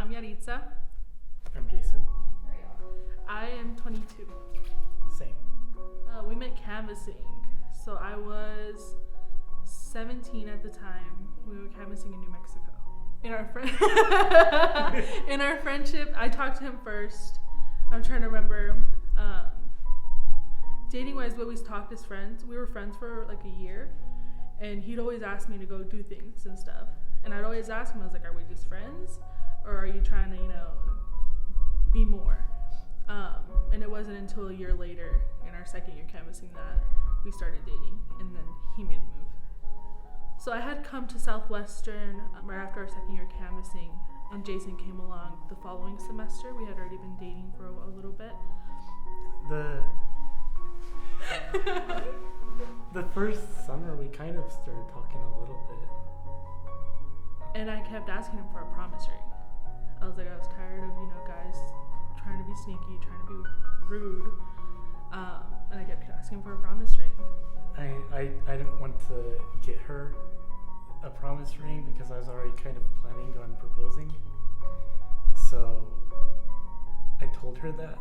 I'm Yaritza. I'm Jason. I am 22. Same. We met canvassing. So I was 17 at the time. We were canvassing in New Mexico. In our friendship, I talked to him first. I'm trying to remember. Dating wise, we always talked as friends. We were friends for like a year, and he'd always ask me to go do things and stuff. And I'd always ask him, I was like, are we just friends? Or are you trying to, be more? And it wasn't until a year later, in our second year canvassing, that we started dating, and then he made the move. So I had come to Southwestern right after our second year canvassing, and Jason came along the following semester. We had already been dating for a little bit. The first summer we kind of started talking a little bit. And I kept asking him for a promise ring. I was tired of, guys trying to be sneaky, trying to be rude. And I kept asking for a promise ring. I didn't want to get her a promise ring because I was already kind of planning on proposing. So I told her that.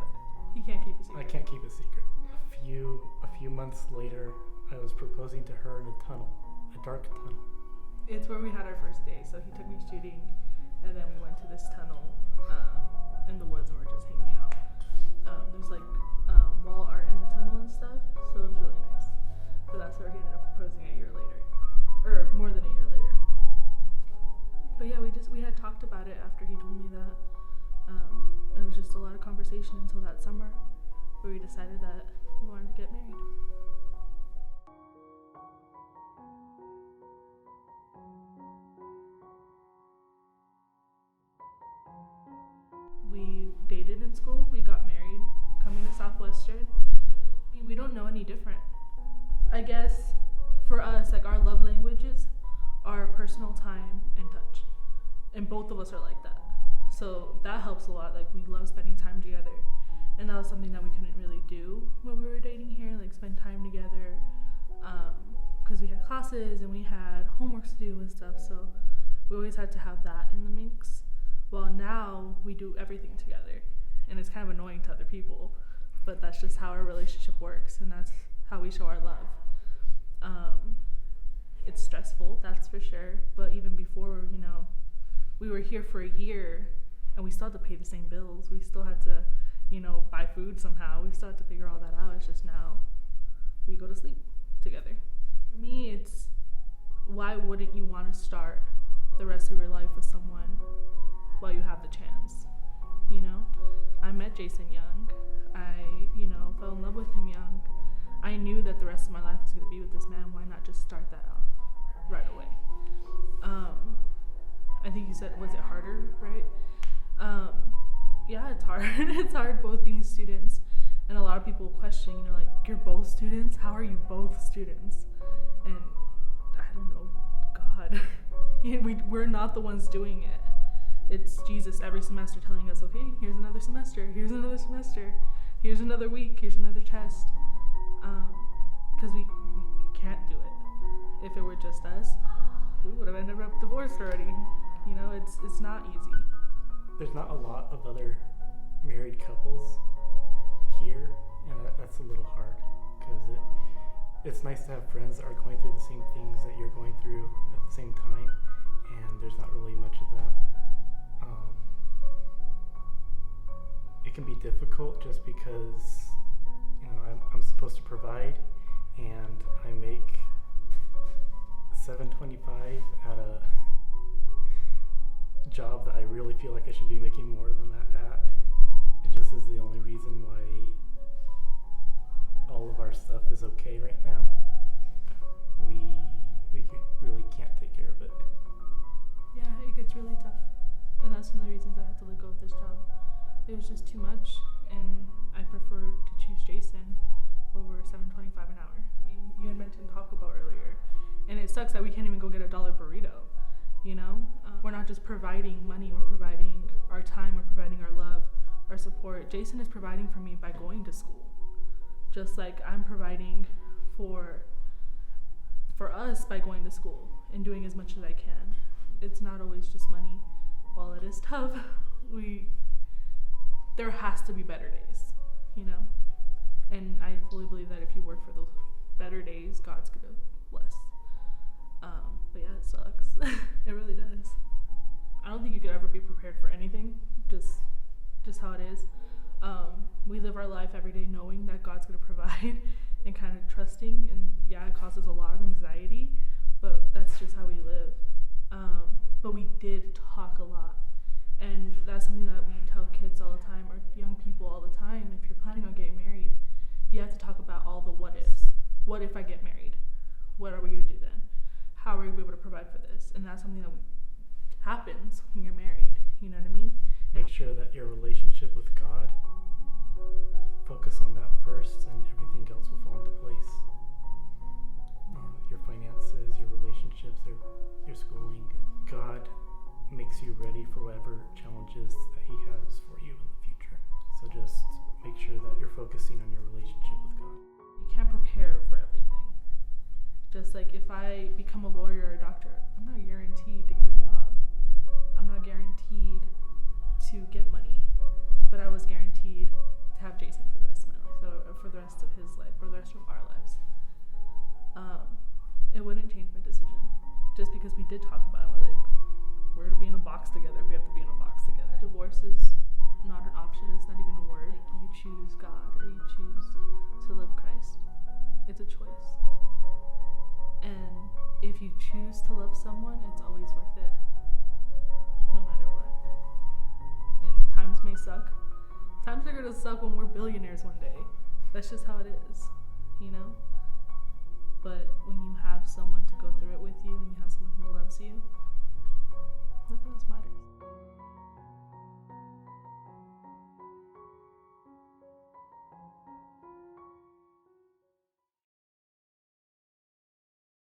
You can't keep a secret. I can't keep a secret. A few months later, I was proposing to her in a tunnel, a dark tunnel. It's where we had our first day. So he took me shooting, and then we went to this tunnel in the woods, and we're just hanging out. There's wall art in the tunnel and stuff, so it was really nice. But that's where he ended up proposing a year later, or more than a year later. But yeah, we had talked about it after he told me that. It was just a lot of conversation until that summer, where we decided that we wanted to get married. We dated in school, we got married, coming to Southwestern. We don't know any different. I guess for us, our love languages are personal time and touch. And both of us are like that. So that helps a lot. We love spending time together. And that was something that we couldn't really do when we were dating here, spend time together. Because we had classes and we had homework to do and stuff. So we always had to have that in the mix. Well, now we do everything together, and it's kind of annoying to other people, but that's just how our relationship works, and that's how we show our love. It's stressful, that's for sure, but even before, we were here for a year, and we still had to pay the same bills. We still had to, buy food somehow. We still had to figure all that out. It's just now we go to sleep together. For me, it's why wouldn't you want to start the rest of your life with someone while you have the chance? I met Jason young. I, fell in love with him young. I knew that the rest of my life was going to be with this man. Why not just start that off right away? I think you said, was it harder, right? Yeah, it's hard. It's hard both being students. And a lot of people question, you're both students? How are you both students? And I don't know, God. We're not the ones doing it. It's Jesus every semester telling us, okay, here's another semester, here's another semester, here's another week, here's another test. Because we can't do it. If it were just us, we would have ended up divorced already. It's not easy. There's not a lot of other married couples here, and that's a little hard, because it's nice to have friends that are going through the same things that you're going through at the same time, and there's not really much of that. It can be difficult just because I'm supposed to provide, and I make $7.25 at a job that I really feel like I should be making more than that at. This is the only reason why all of our stuff is okay right now. We really can't take care of it. Yeah, it gets really tough. And that's one of the reasons I had to let go of this job. It was just too much, and I preferred to choose Jason over $7.25 an hour. You had mentioned Taco Bell earlier, and it sucks that we can't even go get a $1 burrito, We're not just providing money, we're providing our time, we're providing our love, our support. Jason is providing for me by going to school, just like I'm providing for us by going to school and doing as much as I can. It's not always just money. While it is tough, there has to be better days, you know? And I fully believe that if you work for those better days, God's gonna bless. But yeah, it sucks. It really does. I don't think you could ever be prepared for anything, just how it is. We live our life every day knowing that God's gonna provide and kind of trusting, and yeah, it causes a lot of anxiety, but that's just how we live. But we did talk a lot, and that's something that we tell kids all the time, or young people all the time. If you're planning on getting married, you have to talk about all the what ifs. What if I get married? What are we gonna do then? How are we able to provide for this? And that's something that happens when you're married. You know what I mean? Make sure that your relationship with God, focus on that first, and everything else will fall into place. Your finances, your relationships, your schooling. God makes you ready for whatever challenges that He has for you in the future. So just make sure that you're focusing on your relationship with God. You can't prepare for everything. Just like if I become a lawyer or a doctor, I'm not guaranteed to get a job. I'm not guaranteed to get money, but I was guaranteed to have Jason for the rest of my life, so for the rest of his life, for the rest of our lives. It wouldn't change my decision, just because we did talk about it. We're like, we're gonna be in a box together if we have to be in a box together. Divorce is not an option. It's not even a word. Like, you choose God or you choose to live Christ. It's a choice. And if you choose to love someone, it's always worth it, no matter what. And times may suck. Times are gonna suck when we're billionaires one day. That's just how it is, you know? But when you have someone to go through it with you, and you have someone who loves you, nothing else matters.